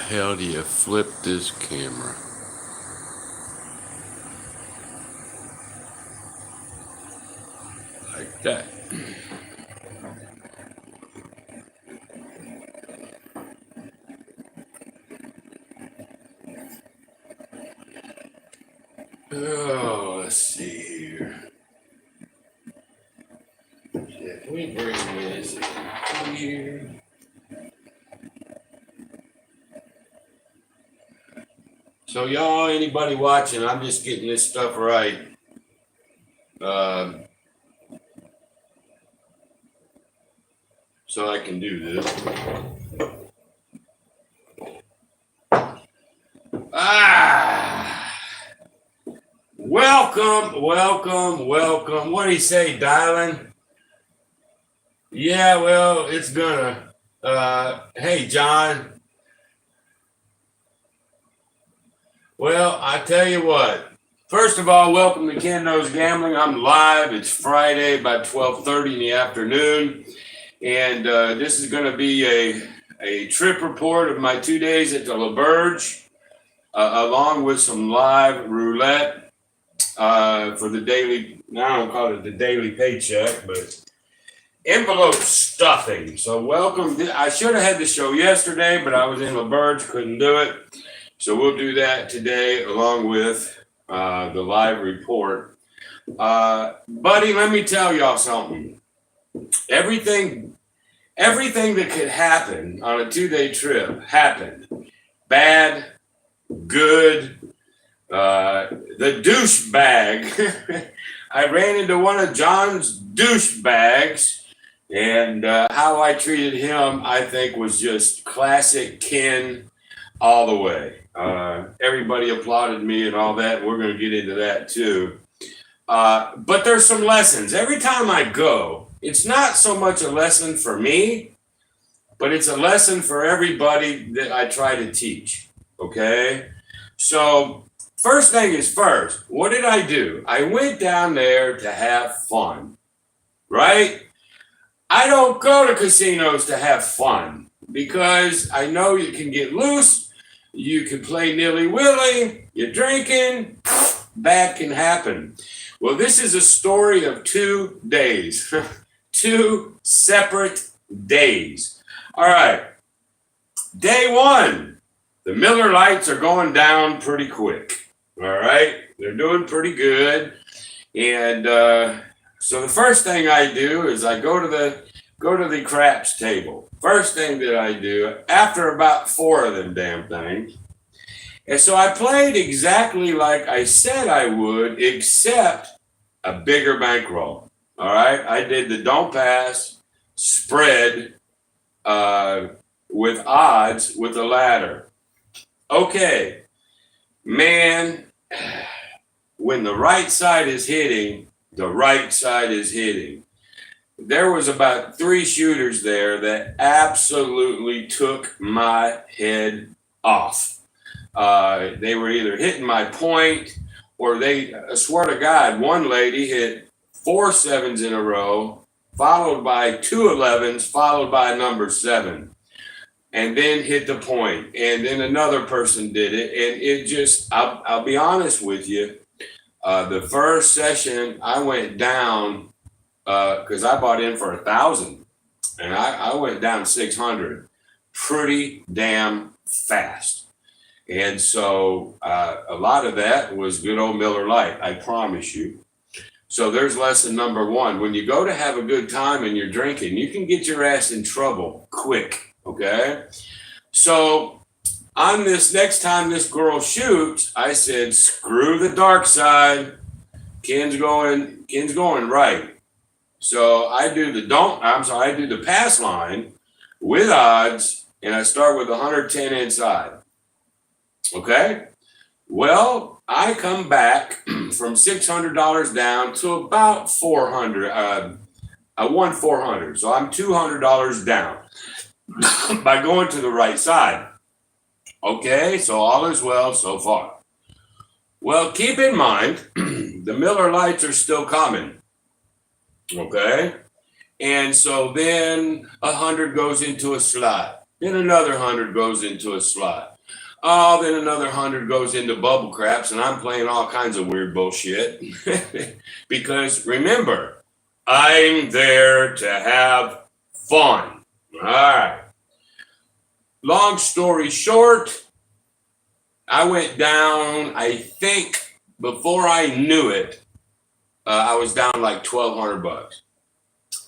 hell do you flip this camera? Like that. Oh, let's see here. If we bring this in here. So y'all, anybody watching, I'm just getting this stuff right. So I can do this. Welcome. What do you say, darling? Yeah, well, it's gonna. Hey, John. Well, I tell you what. First of all, welcome to Ken Knows Gambling. I'm live. It's Friday about 12:30 in the afternoon. And this is going to be a trip report of my 2 days at the Laberge, along with some live roulette for the daily, I don't call it the daily paycheck, but envelope stuffing. So welcome. I should have had the show yesterday, but I was in Laberge, couldn't do it. So we'll do that today along with the live report. Buddy, let me tell y'all something. Everything that could happen on a 2-day trip happened. Bad, good, the douchebag. I ran into one of John's douchebags, and how I treated him, I think, was just classic Ken all the way. Everybody applauded me and all that. We're going to get into that too. But there's some lessons. Every time I go, it's not so much a lesson for me, but it's a lesson for everybody that I try to teach. Okay? So, first thing is first, what did I do? I went down there to have fun, right? I don't go to casinos to have fun because I know you can get loose, you can play nilly-willy, you're drinking, bad can happen. Well, this is a story of 2 days. 2 separate days. All right. Day one, the Miller Lights are going down pretty quick. All right. They're doing pretty good. And so the first thing I do is I go to the craps table. First thing that I do after about 4 of them damn things. And so I played exactly like I said I would, except a bigger bankroll. All right. I did the don't pass spread with odds with the ladder. Okay, man, when the right side is hitting, the right side is hitting. There was about 3 shooters there that absolutely took my head off. They were either hitting my point or I swear to God, one lady hit 4 7s in a row, followed by 2 11s, followed by a number 7, and then hit the point. And then another person did it. And it just, I'll be honest with you, the first session I went down, because I bought in for 1,000, and I went down 600 pretty damn fast. And so a lot of that was good old Miller Lite, I promise you. So there's lesson number 1. When you go to have a good time and you're drinking, you can get your ass in trouble quick, okay? So on this next time this girl shoots, I said, screw the dark side. Ken's going right. So I do the pass line with odds, and I start with 110 inside. Okay? Well, I come back from $600 down to about 400. I won 400, so I'm $200 down by going to the right side. Okay, so all is well so far. Well, keep in mind, the Miller Lights are still coming. Okay? And so then 100 goes into a slot. Then another 100 goes into a slot. Oh, then another 100 goes into bubble craps, and I'm playing all kinds of weird bullshit. Because remember, I'm there to have fun. All right. Long story short, I went down, I think before I knew it, I was down like $1,200.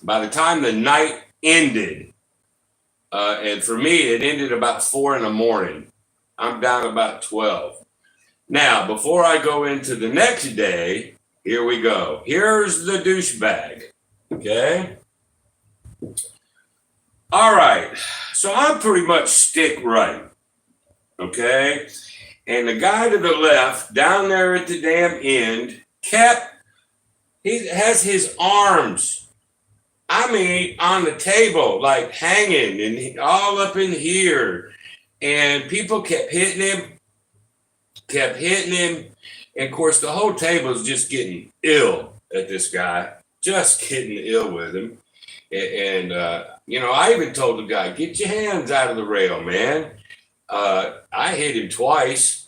By the time the night ended, and for me, it ended about 4 in the morning. I'm down about 12. Now, before I go into the next day, here we go. Here's the douchebag. Okay. All right. So I'm pretty much stick right. Okay. And the guy to the left, down there at the damn end, he has his arms, I mean, on the table, like hanging and all up in here. And people kept hitting him. And of course, the whole table is just getting ill at this guy, just getting ill with him. And I even told the guy, get your hands out of the rail, man. I hit him twice,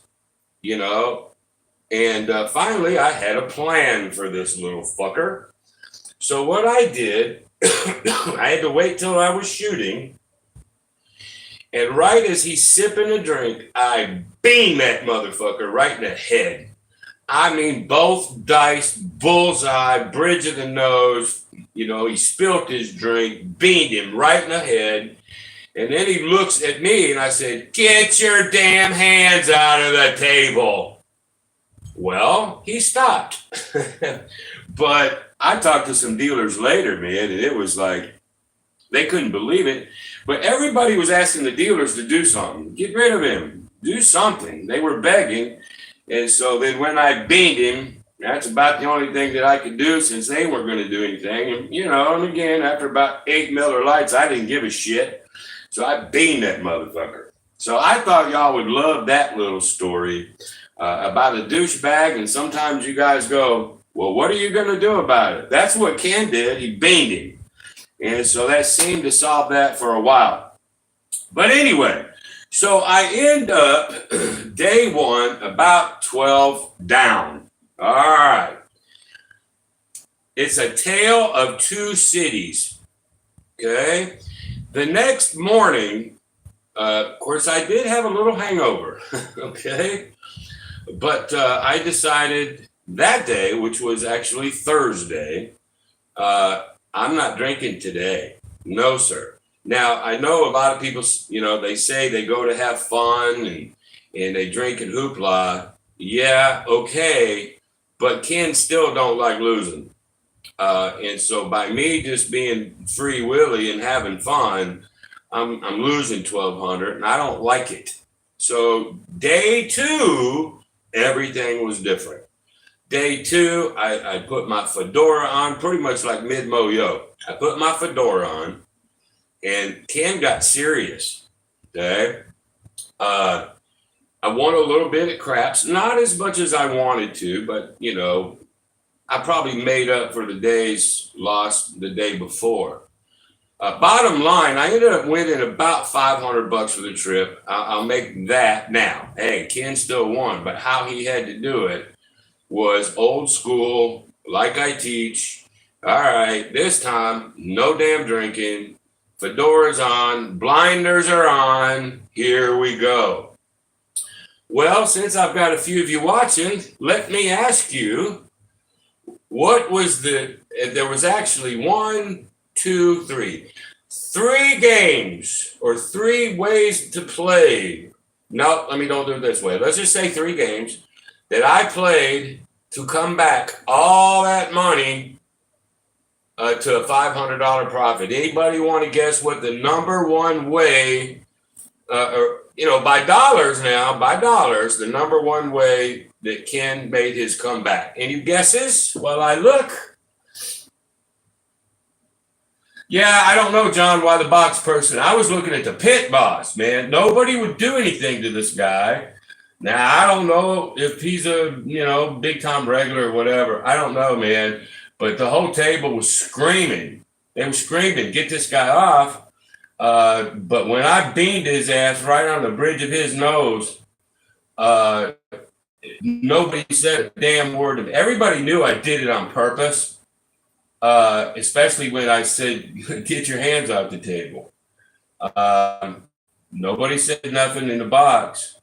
and finally I had a plan for this little fucker. So what I did, I had to wait till I was shooting. And right as he's sipping a drink, I beam that motherfucker right in the head. I mean, both dice, bullseye, bridge of the nose. He spilt his drink, beamed him right in the head. And then he looks at me and I said, get your damn hands out of the table. Well, he stopped. But I talked to some dealers later, man, and it was like, they couldn't believe it. But everybody was asking the dealers to do something. Get rid of him. Do something. They were begging. And so then when I beamed him, that's about the only thing that I could do since they weren't going to do anything. And, and again, after about 8 Miller Lights, I didn't give a shit. So I beamed that motherfucker. So I thought y'all would love that little story about a douchebag. And sometimes you guys go, well, what are you going to do about it? That's what Ken did. He beamed him. And so that seemed to solve that for a while. But anyway, so I end up day one about 12 down. All right. It's a tale of two cities. Okay. The next morning, of course, I did have a little hangover. Okay. But I decided that day, which was actually Thursday, I'm not drinking today. No, sir. Now, I know a lot of people, they say they go to have fun and they drink and hoopla. Yeah, okay. But Ken still don't like losing. And so by me just being free willy and having fun, I'm losing 1,200 and I don't like it. So day two, everything was different. Day two, I put my fedora on, pretty much like mid-mo-yo. I put my fedora on, and Ken got serious, okay? I won a little bit at craps, not as much as I wanted to, but, I probably made up for the days lost the day before. Bottom line, I ended up winning about $500 for the trip. I'll make that now. Hey, Ken still won, but how he had to do it was old school, like I teach. All right, this time, no damn drinking. Fedora's on, blinders are on. Here we go. Well, since I've got a few of you watching, let me ask you, what was there was actually 1, 2, 3. 3 games or 3 ways to play. No, let me don't do it this way. Let's just say 3 games that I played to come back all that money to a $500 profit. Anybody want to guess what the number one way, by dollars, the number one way that Ken made his comeback? Any guesses while I look? Yeah, I don't know, John, why the box person. I was looking at the pit boss, man. Nobody would do anything to this guy. Now, I don't know if he's a, big time regular or whatever. I don't know, man. But the whole table was screaming. They were screaming, get this guy off. But when I beamed his ass right on the bridge of his nose, Uh, Nobody said a damn word. Everybody knew I did it on purpose, especially when I said, get your hands off the table. Nobody said nothing in the box.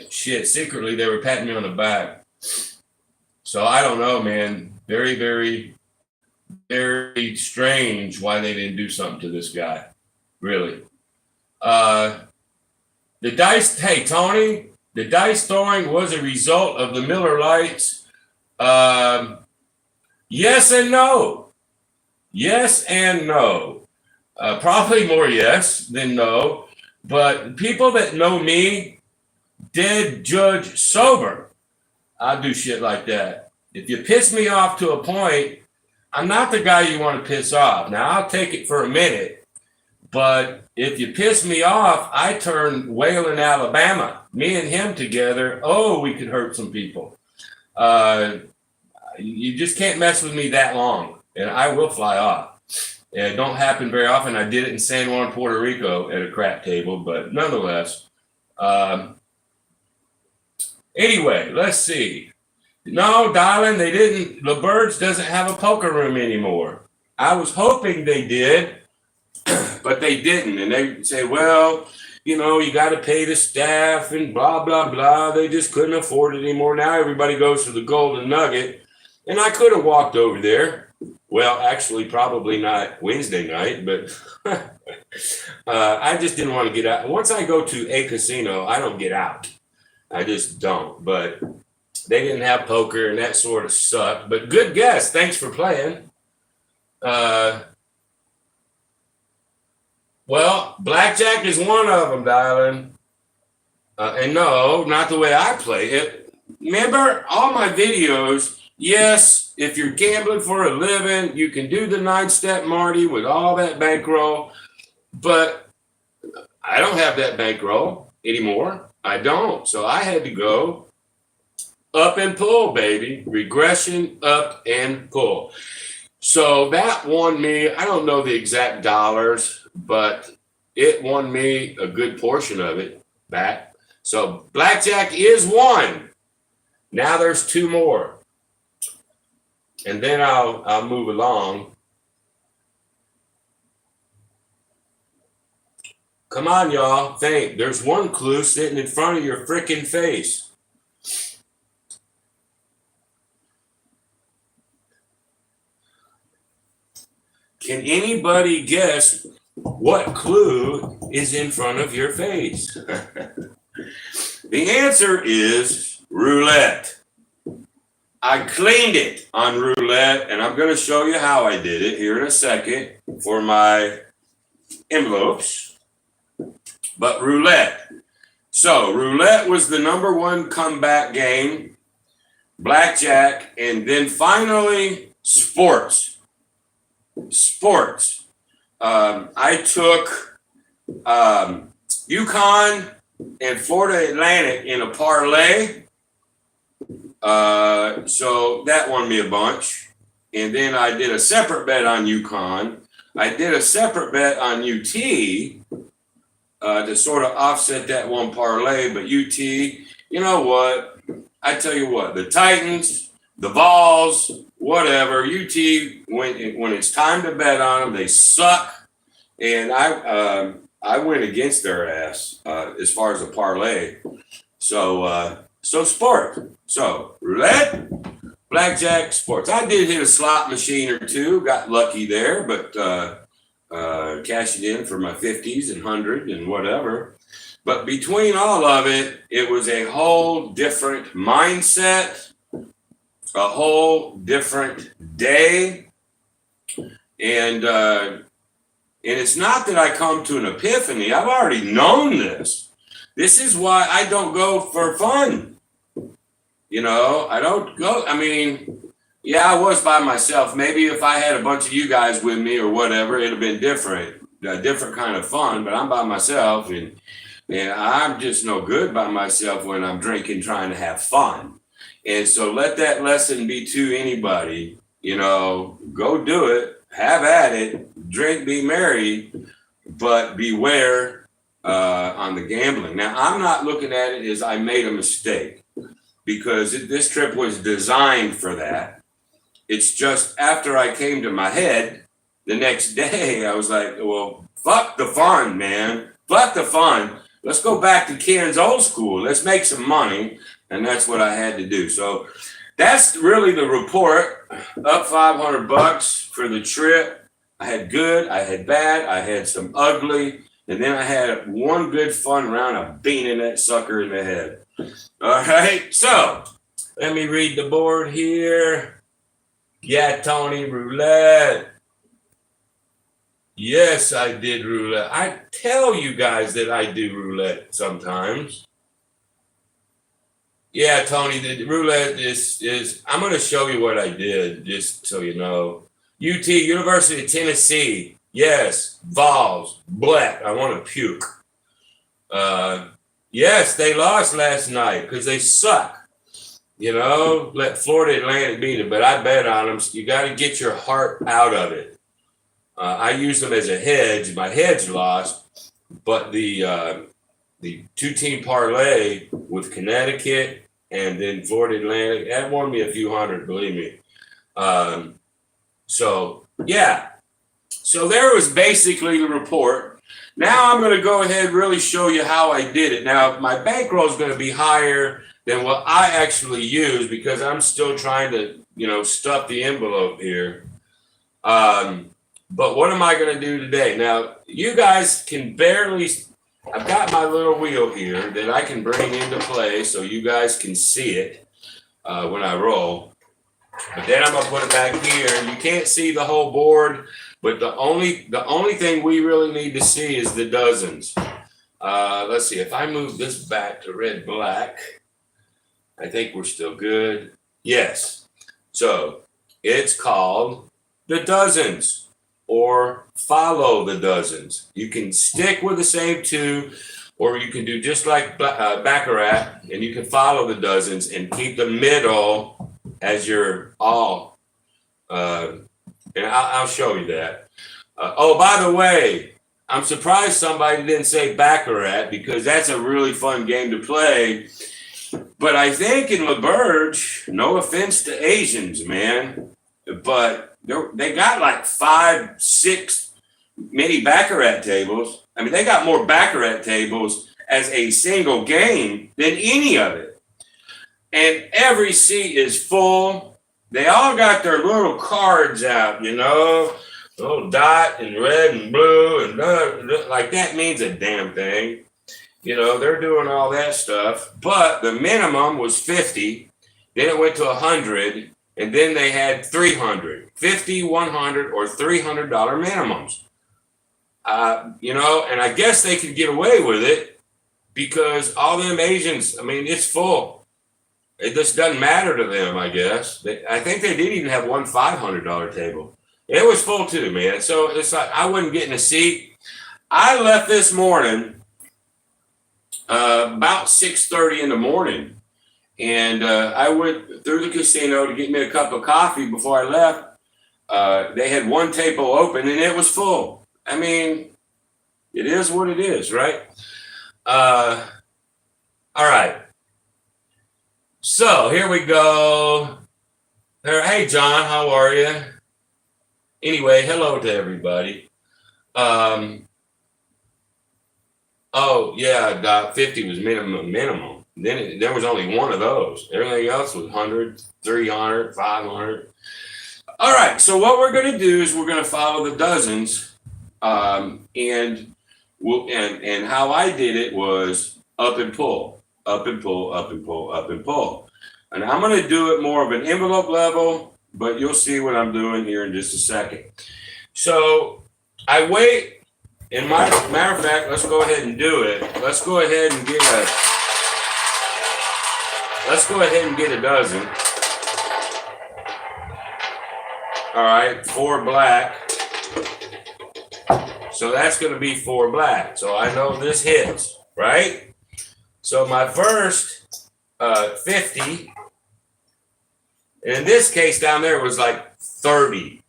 Shit, secretly, they were patting me on the back. So I don't know, man. Very, very, very strange why they didn't do something to this guy. Really. The dice, hey, Tony, the dice throwing was a result of the Miller Lights. Yes and no. Yes and no. Probably more yes than no. But people that know me, dead judge sober, I'll do shit like that. If you piss me off to a point, I'm not the guy you want to piss off. Now, I'll take it for a minute. But if you piss me off, I turn Wayland, Alabama. Me and him together, oh, we could hurt some people. You just can't mess with me that long, and I will fly off. And it don't happen very often. I did it in San Juan, Puerto Rico at a crap table, but nonetheless. Anyway, let's see. No, darling, they didn't. Laberge doesn't have a poker room anymore. I was hoping they did, but they didn't. And they say, well, you know, you got to pay the staff and blah, blah, blah. They just couldn't afford it anymore. Now everybody goes to the Golden Nugget. And I could have walked over there. Well, actually, probably not Wednesday night, but I just didn't want to get out. Once I go to a casino, I don't get out. I just don't. But they didn't have poker, and that sort of sucked. But good guess. Thanks for playing. Well, blackjack is one of them, darling. And no, not the way I play it. Remember all my videos? Yes, if you're gambling for a living, you can do the 9-step Marty with all that bankroll. But I don't have that bankroll anymore. I don't. So I had to go up and pull, baby. Regression, up and pull. So that won me, I don't know the exact dollars, but it won me a good portion of it back. So blackjack is one. Now there's two more. And then I'll move along. Come on, y'all. Think. There's one clue sitting in front of your freaking face. Can anybody guess what clue is in front of your face? The answer is roulette. I cleaned it on roulette, and I'm going to show you how I did it here in a second for my envelopes. But roulette. So roulette was the number one comeback game, blackjack, and then finally sports. Sports. I took UConn and Florida Atlantic in a parlay. So that won me a bunch. And then I did a separate bet on UConn. I did a separate bet on UT to sort of offset that one parlay. But UT, you know what? I tell you what, the Titans, the Vols, whatever, UT, when it's time to bet on them, they suck. And I went against their ass as far as a parlay. So sport. So roulette, blackjack, sports. I did hit a slot machine or two, got lucky there, but cashed it in for my 50s and 100 and whatever. But between all of it, it was a whole different mindset, a whole different day. And it's not that I come to an epiphany. I've already known this. This is why I don't go for fun. You know, I don't go. I mean, yeah, I was by myself. Maybe if I had a bunch of you guys with me or whatever, it'd have been different, a different kind of fun. But I'm by myself, and I'm just no good by myself when I'm drinking, trying to have fun. And so let that lesson be to anybody. You know, go do it, have at it, drink, be merry, but beware on the gambling. Now, I'm not looking at it as I made a mistake because this trip was designed for that. It's just after I came to my head the next day, I was like, well, fuck the fun, man. Fuck the fun. Let's go back to Ken's old school. Let's make some money. And that's what I had to do. So that's really the report. Up $500 for the trip. I had good, I had bad, I had some ugly, and then I had one good fun round of beating that sucker in the head. All right, so let me read the board here. Yeah, Tony, roulette. Yes, I did roulette. I tell you guys that I do roulette sometimes. Yeah, Tony, the roulette is I'm going to show you what I did, just so you know. UT, University of Tennessee. Yes, Vols, black. I want to puke. Yes, they lost last night because they suck. You know, let Florida Atlantic beat it, but I bet on them. You got to get your heart out of it. I used them as a hedge. My hedge lost, but the two-team parlay with Connecticut and then Florida Atlantic, that won me a few hundred, believe me. So, yeah. So there was basically the report. Now I'm going to go ahead and really show you how I did it. Now, my bankroll is going to be higher than what I actually use because I'm still trying to, stuff the envelope here. But what am I going to do today? Now, you guys can barely, I've got my little wheel here that I can bring into play so you guys can see it when I roll. But then I'm going to put it back here. You can't see the whole board, but the only thing we really need to see is the dozens. Let's see, if I move this back to red black, I think we're still good. Yes. So it's called the dozens or follow the dozens. You can stick with the same two, or you can do just like Baccarat, and you can follow the dozens and keep the middle as your all. And I'll show you that. Oh, by the way, I'm surprised somebody didn't say Baccarat because that's a really fun game to play. But I think in Laberge, no offense to Asians, man, but they got like 5, 6 mini Baccarat tables. I mean, they got more Baccarat tables as a single game than any of it. And every seat is full. They all got their little cards out, little dot and red and blue and like that means a damn thing. They're doing all that stuff. But the minimum was 50. Then it went to 100. And then they had 300, 50, 100, or $300 minimums. And I guess they could get away with it because all them Asians, I mean, it's full. It just doesn't matter to them, I guess. I think they did even have one $500 table. It was full too, man. So it's like I wasn't getting a seat. I left this morning about 6:30 in the morning. And I went through the casino to get me a cup of coffee before I left. They had one table open and it was full. I mean, it is what it is, right? All right. So here we go. Hey, John, how are you? Anyway, hello to everybody. Oh, yeah, 50 was minimum. Then there was only one of those. Everything else was 100, 300, 500. All right, so what we're going to do is we're going to follow the dozens. And how I did it was up and pull, up and pull, up and pull, up and pull. And I'm going to do it more of an envelope level, but you'll see what I'm doing here in just a second. So I wait. And matter of fact, let's go ahead and do it. Let's go ahead and get a dozen. All right, 4 black. So that's going to be 4 black. So I know this hits, right? So my first 50, and in this case down there was like 30.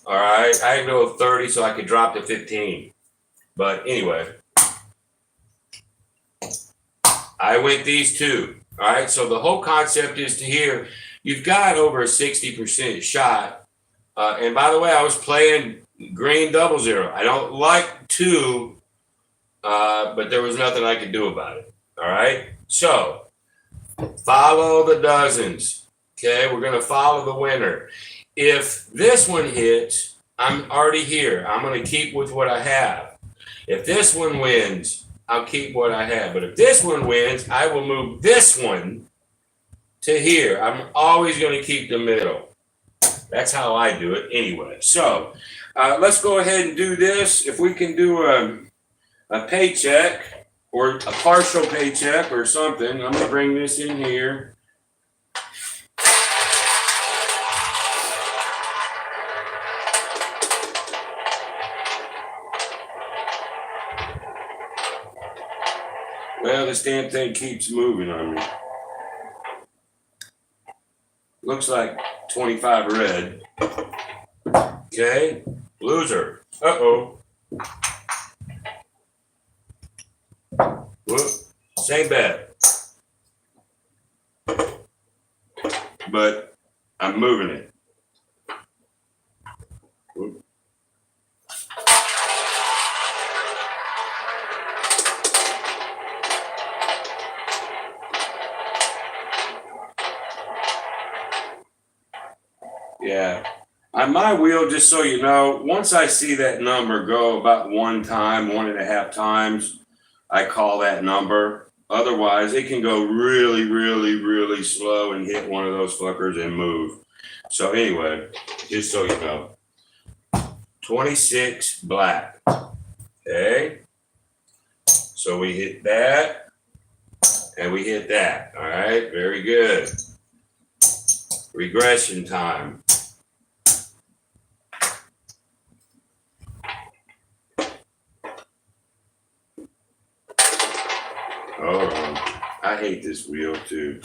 All right, I had to go 30 so I could drop to 15. But anyway, I went these two. All right. So the whole concept is to here, you've got over a 60% shot. And by the way, I was playing green 00. I don't like two, but there was nothing I could do about it. All right. So follow the dozens. Okay. We're going to follow the winner. If this one hits, I'm already here. I'm going to keep with what I have. If this one wins, I'll keep what I have. But if this one wins, I will move this one to here. I'm always going to keep the middle. That's how I do it anyway. So let's go ahead and do this. If we can do a paycheck or a partial paycheck or something, I'm going to bring this in here. Well, this damn thing keeps moving on me. Looks like 25 red. Okay, loser. Uh-oh. Whoop. Same bet. But I'm moving it. Whoop. Yeah. On my wheel, just so you know, once I see that number go about 1.5 times, I call that number. Otherwise, it can go really, really, really slow and hit one of those fuckers and move. So anyway, just so you know, 26 black. Okay. So we hit that and we hit that. All right. Very good. Regression time. Hold on. I hate this wheel too.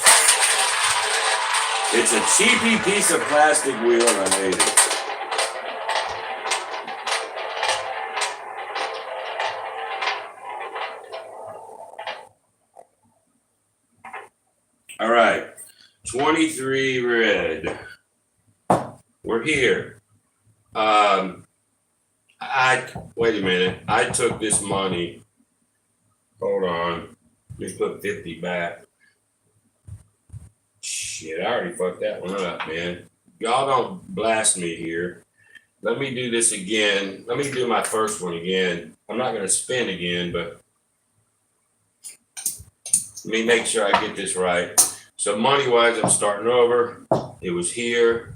It's a cheapy piece of plastic wheel. I hate it. All right. 23 red. We're here. Wait a minute. I took this money. Hold on. Let me put 50 back. Shit, I already fucked that one up, man. Y'all don't blast me here. Let me do this again. Let me do my first one again. I'm not going to spin again, but let me make sure I get this right. So money-wise, I'm starting over. It was here.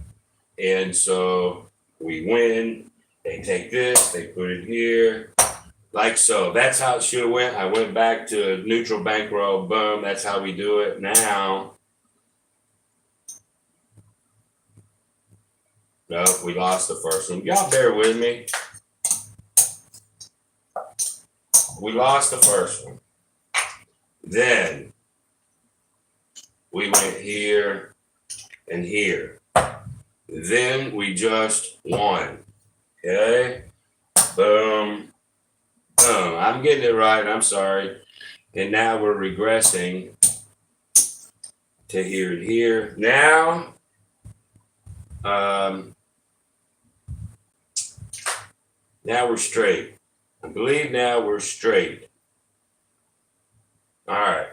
And so we win. They take this. They put it here. Like so. That's how it should have went. I went back to neutral bankroll. Boom. That's how we do it. Now, no, we lost the first one. Y'all bear with me. We lost the first one. Then we went here and here. Then we just won. Okay? Boom. Boom. I'm getting it right. I'm sorry. And now we're regressing to here and here. Now, now we're straight. I believe now we're straight. All right.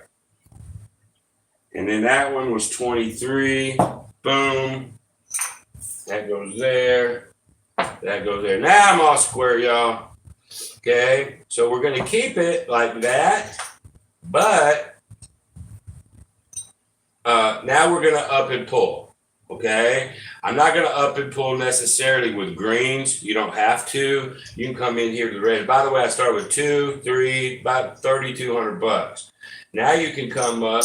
And then that one was 23. Boom. That goes there. That goes there. Now I'm all square, y'all. Okay. So we're going to keep it like that. But now we're going to up and pull. Okay. I'm not going to up and pull necessarily with greens. You don't have to. You can come in here to the red. By the way, I start with 2, 3, about $3,200. Now you can come up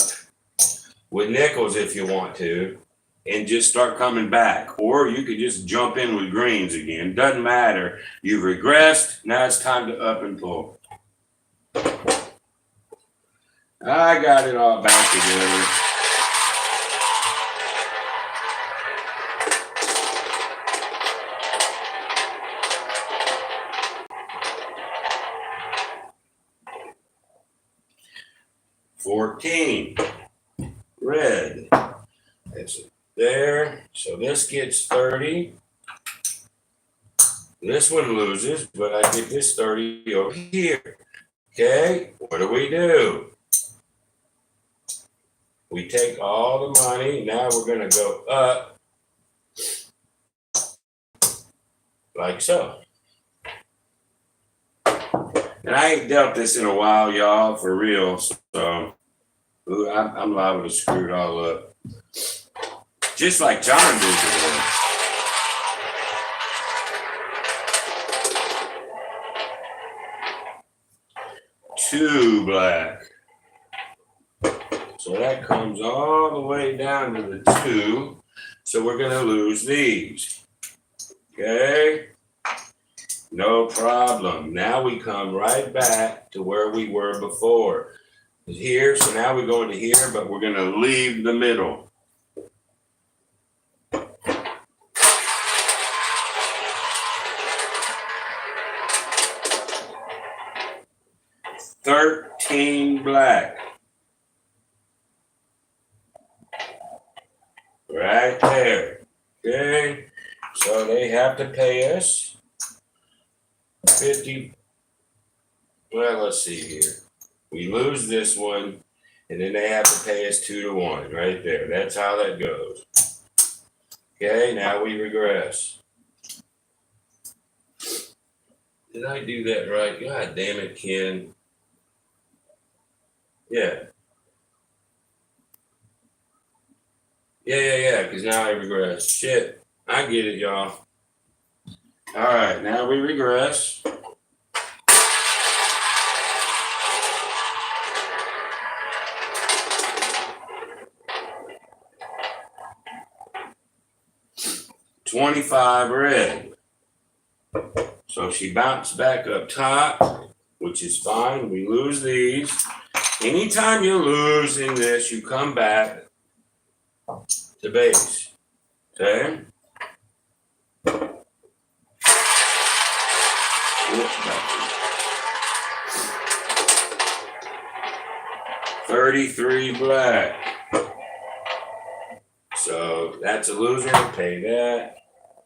with nickels if you want to and just start coming back. Or you could just jump in with greens again. Doesn't matter. You've regressed. Now it's time to up and pull. I got it all back together. 14. Red. That's there. So this gets 30. This one loses, but I get this 30 over here. Okay, what do? We take all the money. Now we're going to go up like so. And I ain't dealt this in a while, y'all, for real. So I'm liable to screw it all up. Just like John did today. Two black. So that comes all the way down to the 2. So we're going to lose these. Okay? No problem. Now we come right back to where we were before. Here, so now we're going to here, but we're going to leave the middle. $13 black. Right there. Okay. So they have to pay us 50. Well, let's see here. We lose this one, and then they have to pay us 2-1 right there. That's how that goes. Okay, now we regress. Did I do that right? God damn it, Ken. Yeah. Yeah, because now I regress. Shit. I get it, y'all. All right, now we regress. $25 red. So she bounced back up top, which is fine. We lose these. Anytime you lose in this, you come back to base. Okay? $33 black. So that's a loser. Pay that.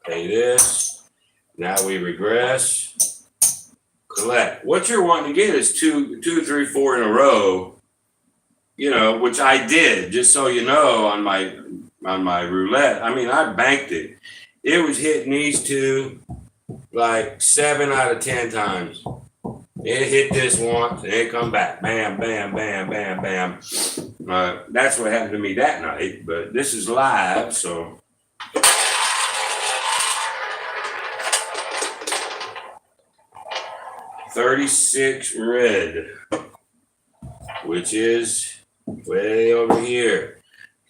Pay this. Now we regress. Collect. What you're wanting to get is 2, 3, 4 in a row. You know, which I did, just so you know, on my roulette. I mean, I banked it. It was hitting these two like 7 out of 10 times. It hit this once and it come back. Bam, bam, bam, bam, bam. That's what happened to me that night. But this is live, so. $36 red, which is way over here.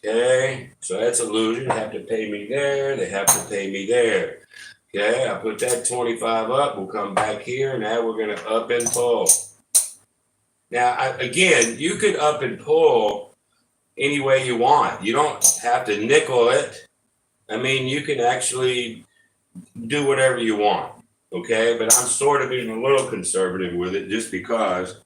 Okay, so that's a loser. They have to pay me there. They have to pay me there. Okay, I put that 25 up. We'll come back here. Now we're going to up and pull. Now, again, you could up and pull any way you want. You don't have to nickel it. I mean, you can actually do whatever you want. Okay, but I'm sort of being a little conservative with it just because.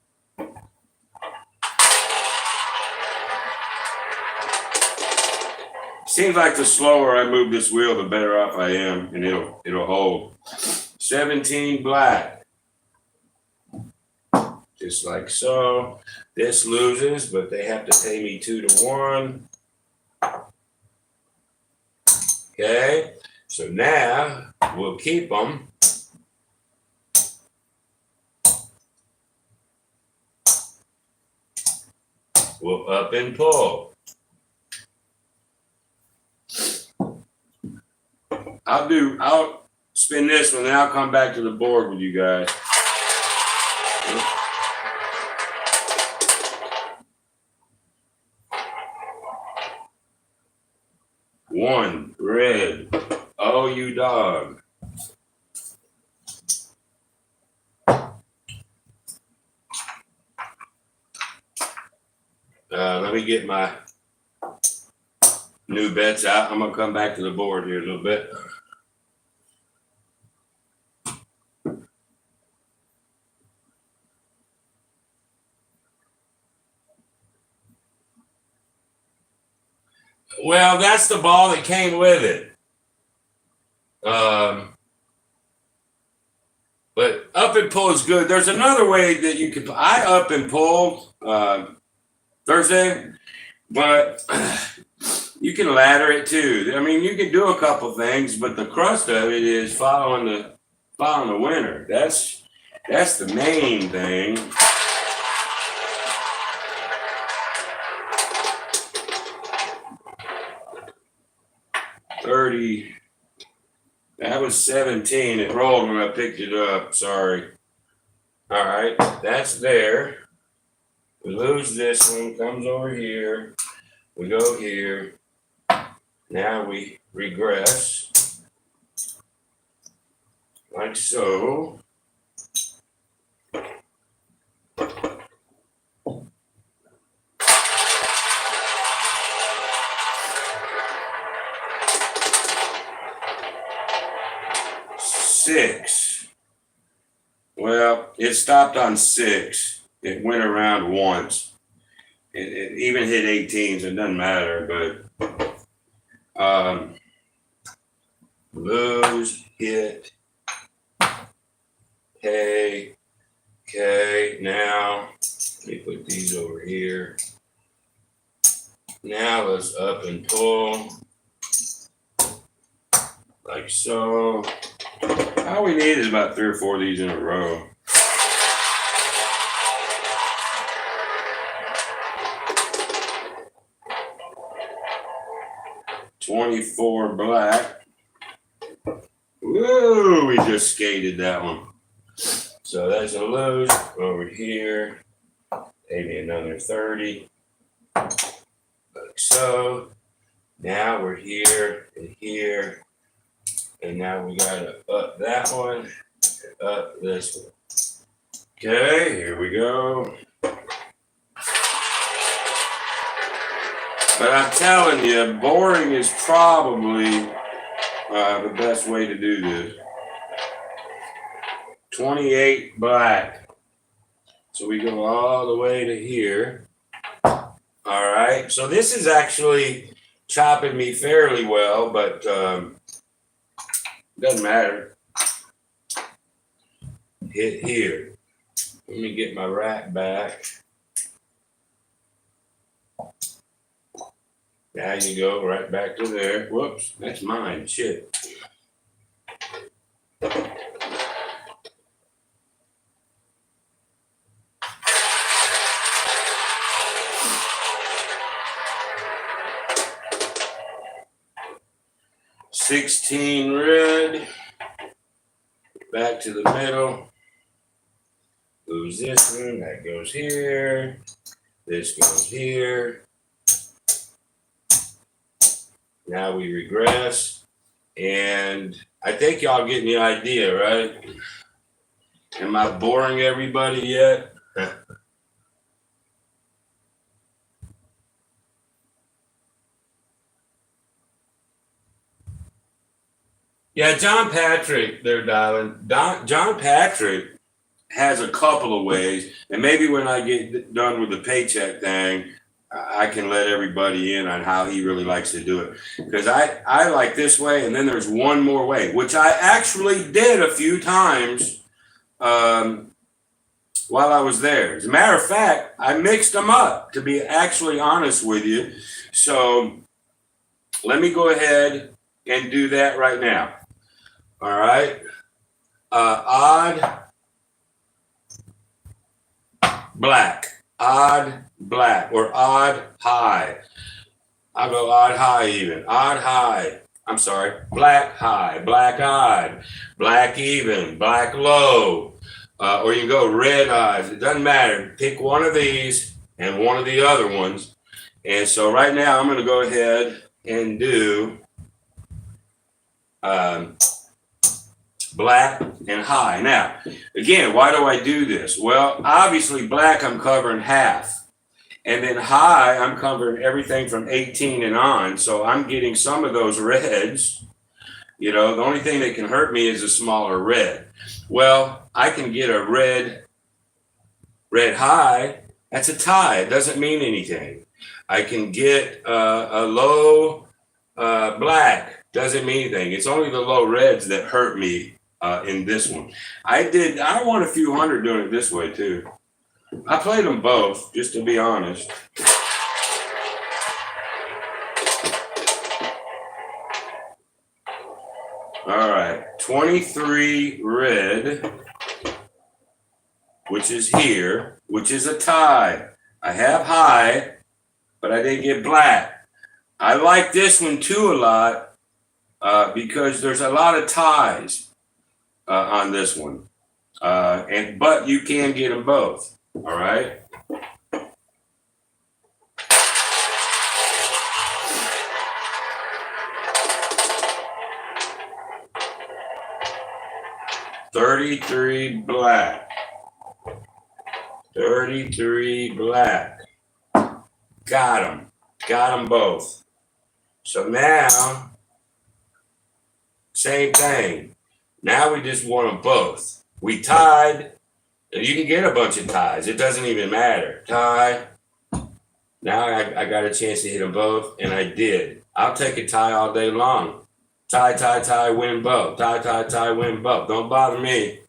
Seems like the slower I move this wheel, the better off I am, and it'll hold. 17 black. Just like so. This loses, but they have to pay me 2-1. Okay, so now we'll keep them. We'll up and pull. I'll spin this one, then I'll come back to the board with you guys. One red. Oh, you dog. Let me get my new bets out. I'm going to come back to the board here a little bit. Well, that's the ball that came with it. But up and pull is good. There's another way that you can. I up and pull Thursday, but you can ladder it too. I mean, you can do a couple things, but the crust of it is following the winner. That's the main thing. $30. That was 17. It rolled when I picked it up. Sorry. All right, that's there. We lose this one. Comes over here. We go here. Now we regress like so. Six. Well, it stopped on 6. It went around once. It even hit 18s. It doesn't matter, but lose, hit, pay, okay. Now let me put these over here. Now let's up and pull like so. All we need is about 3 or 4 of these in a row. $24 black. Woo, we just skated that one. So that's a lose over here. Maybe another 30. Like so. Now we're here and here. And now we gotta up that one and up this one. Okay, here we go. But I'm telling you, boring is probably the best way to do this. 28 black. So we go all the way to here. All right, so this is actually chopping me fairly well, but doesn't matter. Hit here. Let me get my rack back. Now you go right back to there. Whoops, that's mine. Shit. $16 red. Back to the middle. Lose this one. That goes here. This goes here. Now we regress. And I think y'all getting the idea, right? Am I boring everybody yet? Yeah, John Patrick, they're dialing. John Patrick has a couple of ways, and maybe when I get done with the paycheck thing, I can let everybody in on how he really likes to do it. Because I like this way, and then there's one more way, which I actually did a few times while I was there. As a matter of fact, I mixed them up, to be actually honest with you. So let me go ahead and do that right now. All right. Odd black, or odd high. I'll go odd high even. Odd high. I'm sorry. Black high, black odd, black even, black low. Or you can go red odds. It doesn't matter. Pick one of these and one of the other ones. And so right now I'm going to go ahead and do black and high. Now, again, why do I do this? Well, obviously black I'm covering half. And then high I'm covering everything from 18 and on. So I'm getting some of those reds. You know, the only thing that can hurt me is a smaller red. Well, I can get a red high. That's a tie. It doesn't mean anything. I can get a low black. Doesn't mean anything. It's only the low reds that hurt me in this one. I won a few hundred doing it this way too. I played them both, just to be honest. All right, 23 red, which is here, which is a tie. I have high, but I didn't get black. I like this one too a lot because there's a lot of ties on this one. But you can get them both, all right? $33 black. 33 black. Got them. Got them both. So now, same thing. Now we just want them both. We tied. You can get a bunch of ties. It doesn't even matter. Tie. Now I got a chance to hit them both, and I did. I'll take a tie all day long. Tie, tie, tie, win both. Tie, tie, tie, win both. Don't bother me.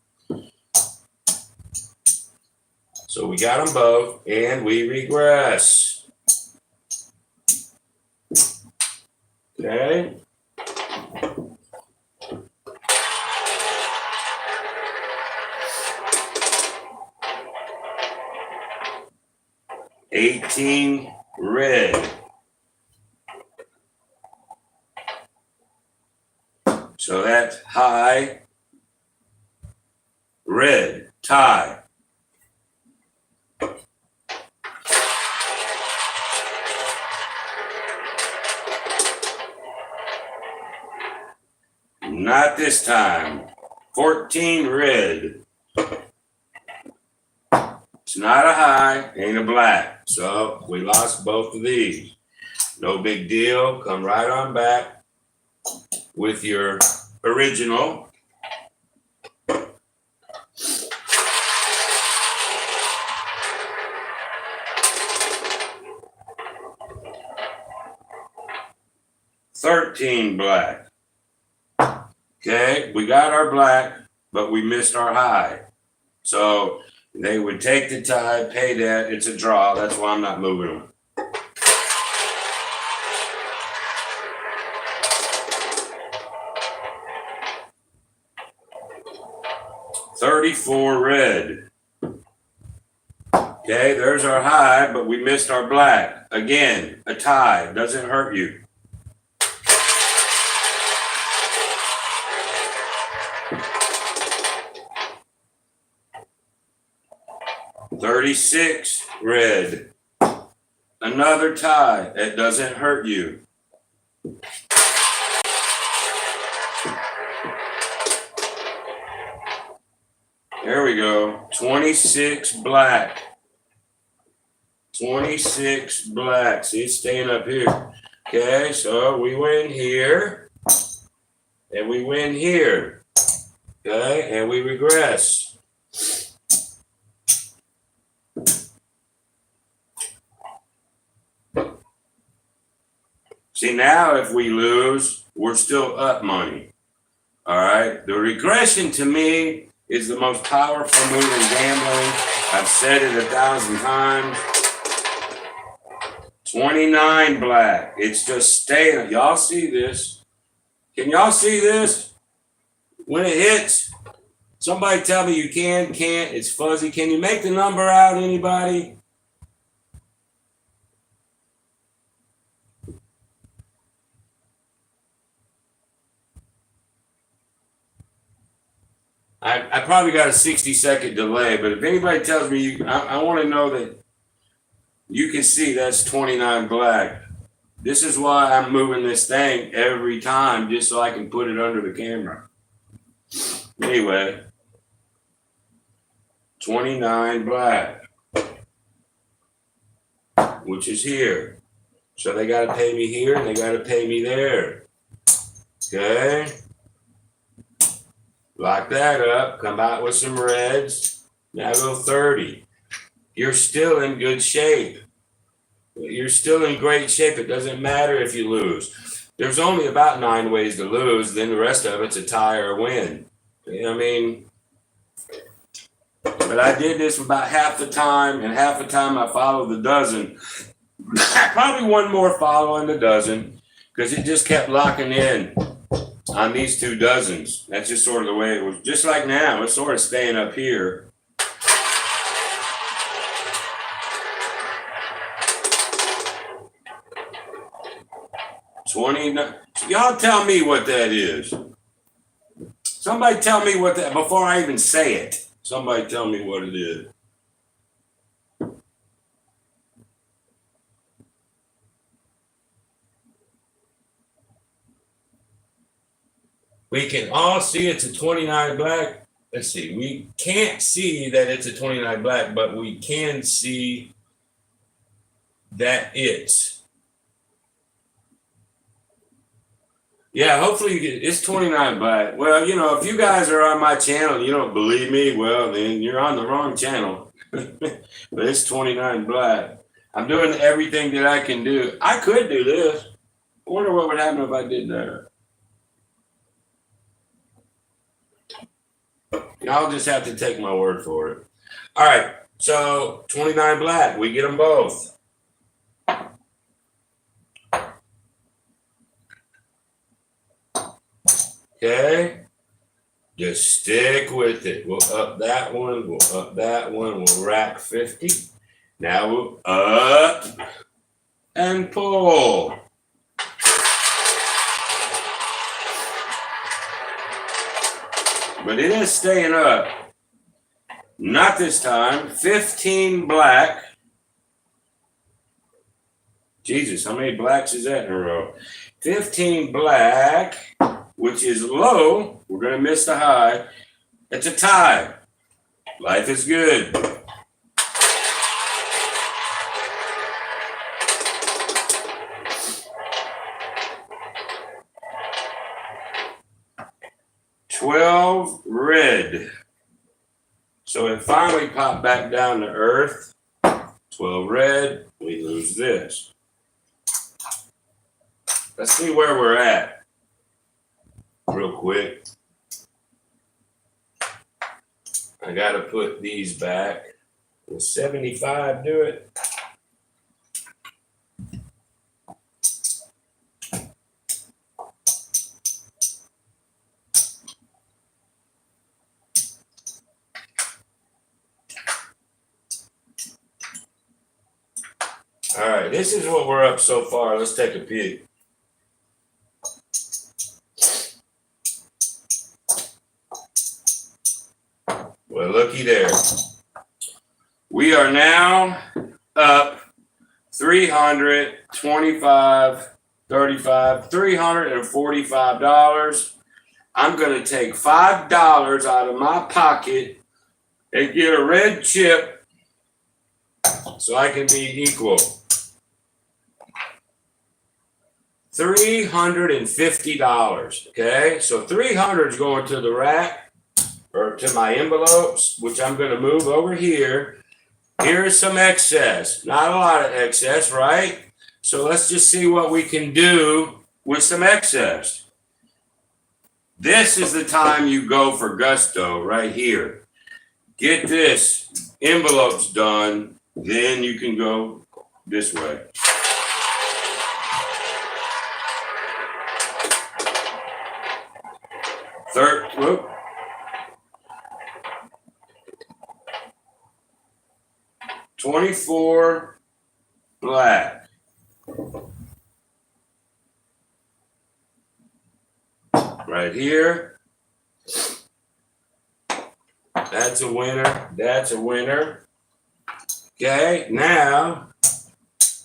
So we got them both, and we regress. Okay. $18 red. So that's high, red, tie. Not this time. 14 red. It's not a high, ain't a black. So we lost both of these. No big deal. Come right on back with your original. $13 black. Okay, we got our black, but we missed our high. So they would take the tie, pay that. It's a draw. That's why I'm not moving them. $34 red. Okay, there's our high, but we missed our black. Again, a tie doesn't hurt you. $36 red. Another tie. That doesn't hurt you. There we go. 26 black. 26 black. See, it's staying up here. Okay, so we win here. And we win here. Okay, and we regress. See, now if we lose, we're still up money. All right. The regression to me is the most powerful move in gambling. I've said it 1,000 times. 29 black. It's just staying. Y'all see this? Can y'all see this? When it hits, somebody tell me you can't. It's fuzzy. Can you make the number out, anybody? I probably got a 60-second delay, but if anybody tells me, I want to know that you can see that's 29 black. This is why I'm moving this thing every time, just so I can put it under the camera. Anyway, 29 black, which is here. So they got to pay me here, and they got to pay me there. Okay. Lock that up, come out with some reds. Now go 30. You're still in good shape. You're still in great shape. It doesn't matter if you lose. There's only about 9 ways to lose. Then the rest of it's a tie or a win. You know what I mean? But I did this about half the time, and half the time I followed the dozen. Probably one more following the dozen, because it just kept locking in on these 2 dozens. That's just sort of the way it was. Just like now, it's sort of staying up here. Y'all tell me what that is. Somebody tell me what that, before I even say it. Somebody tell me what it is. We can all see it's a 29 black. Let's see. We can't see that it's a 29 black, but we can see that it's. Yeah, hopefully you get, it's 29 black. Well, you know, if you guys are on my channel and you don't believe me, well, then you're on the wrong channel. But it's 29 black. I'm doing everything that I can do. I could do this. I wonder what would happen if I did that. Y'all just have to take my word for it. All right, so 29 black. We get them both. Okay, just stick with it. We'll up that one, we'll up that one, we'll rack 50. Now we'll up and pull. But it is staying up. Not this time. 15 black. Jesus, how many blacks is that in a row? 15 black, which is low. We're going to miss the high. It's a tie. Life is good. $12 red. So it finally popped back down to earth. 12 red. We lose this. Let's see where we're at real quick. I got to put these back. Will 75 do it? All right, this is what we're up so far. Let's take a peek. Well, looky there. We are now up $325, $35, $345. I'm going to take $5 out of my pocket and get a red chip so I can be equal. $350. Okay, so 300 is going to the rack. Or to my envelopes, which I'm going to move over here. Here's some excess. Not a lot of excess, right? So let's just see what we can do with some excess. This is the time you go for gusto right here. Get this envelopes done, then you can go this way. Whoop. 24 black. Right here. That's a winner. That's a winner. Okay, now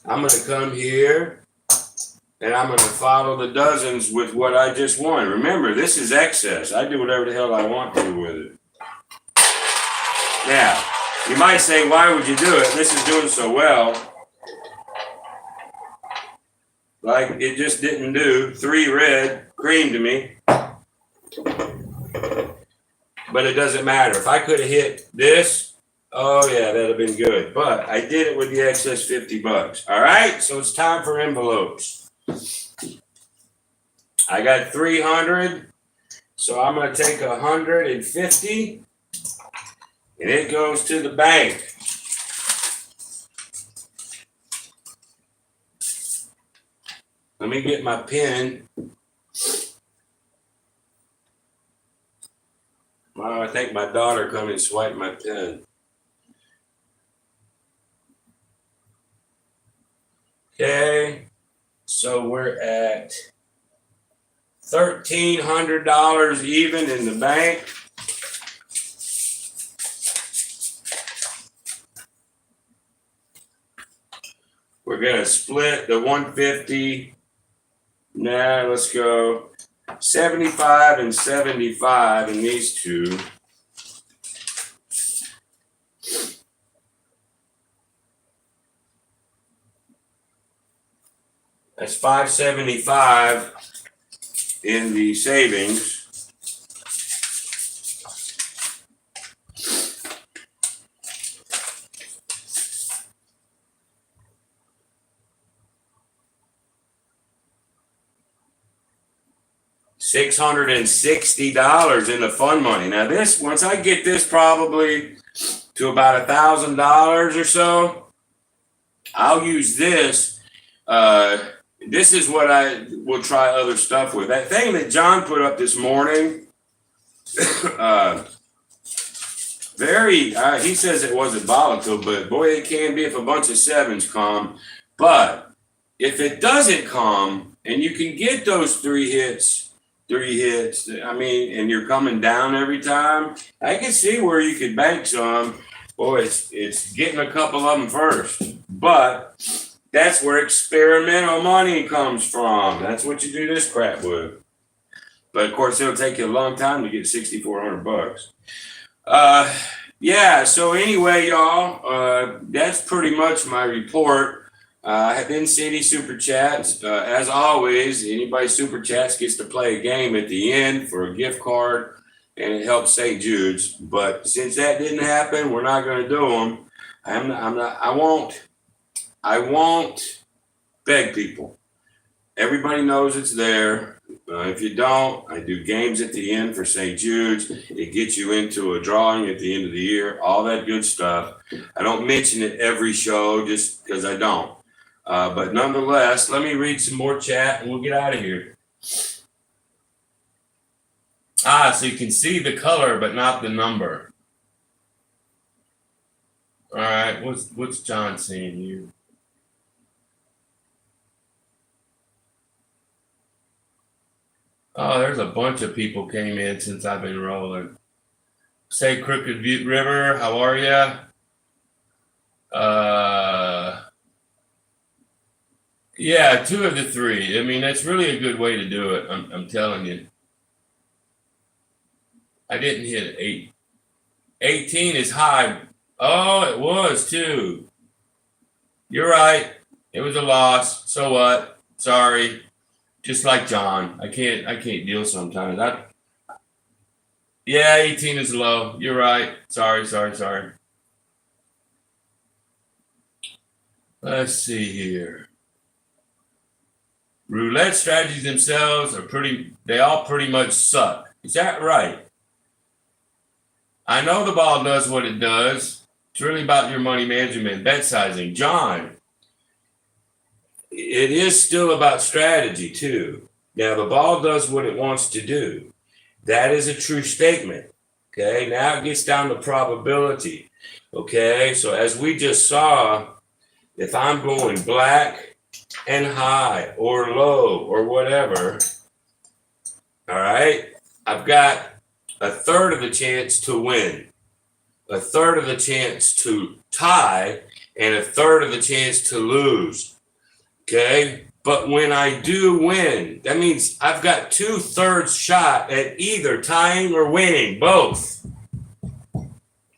I'm going to come here and I'm going to follow the dozens with what I just won. Remember, this is excess. I do whatever the hell I want to with it. Now, you might say, why would you do it? This is doing so well. Like it just didn't do. 3 red creamed me. But it doesn't matter. If I could have hit this, Oh yeah, that'd have been good. But I did it with the excess $50. All right, so it's time for envelopes. I got 300, so I'm gonna take 150, and it goes to the bank. Let me get my pen. Well, I think my daughter come and swipe my pen. Okay, so we're at $1,300 even in the bank. We're gonna split the 150. Now let's go 75 and 75 in these two. That's 575 in the savings. $660 in the fun money. Now this, once I get this probably to about $1,000 or so, I'll use this. This is what I will try other stuff with. That thing that John put up this morning, he says it wasn't volatile, but boy, it can be if a bunch of sevens come. But if it doesn't come, and you can get those three hits, I mean, and you're coming down every time, I can see where you could bank some. Boy, it's getting a couple of them first. But that's where experimental money comes from. That's what you do this crap with. But of course, it'll take you a long time to get $6,400. Yeah, so anyway, y'all, that's pretty much my report. I have been City Super Chats. As always, anybody Super Chats gets to play a game at the end for a gift card, and it helps St. Jude's. But since that didn't happen, we're not going to do them. I won't beg people. Everybody knows it's there. If you don't, I do games at the end for St. Jude's. It gets you into a drawing at the end of the year, all that good stuff. I don't mention it every show just because I don't. But nonetheless, let me read some more chat and we'll get out of here. So you can see the color, but not the number. All right, what's John saying here? Oh, there's a bunch of people came in since I've been rolling. Say Crooked River, how are ya? Yeah, 2 of the 3. I mean, that's really a good way to do it. I'm telling you. I didn't hit 8. 18 is high. Oh, it was too. You're right. It was a loss. So what? Sorry. Just like John. I can't deal sometimes. Yeah, 18 is low. You're right. Sorry. Let's see here. Roulette strategies themselves they all pretty much suck. Is that right? I know the ball does what it does. It's really about your money management, bet sizing. John, it is still about strategy too. Now the ball does what it wants to do. That is a true statement. Okay, now it gets down to probability. Okay, so as we just saw, if I'm going black and high or low or whatever, all right, I've got a third of the chance to win, a third of the chance to tie, and a third of the chance to lose. Okay, but when I do win, that means I've got 2/3 shot at either tying or winning, both.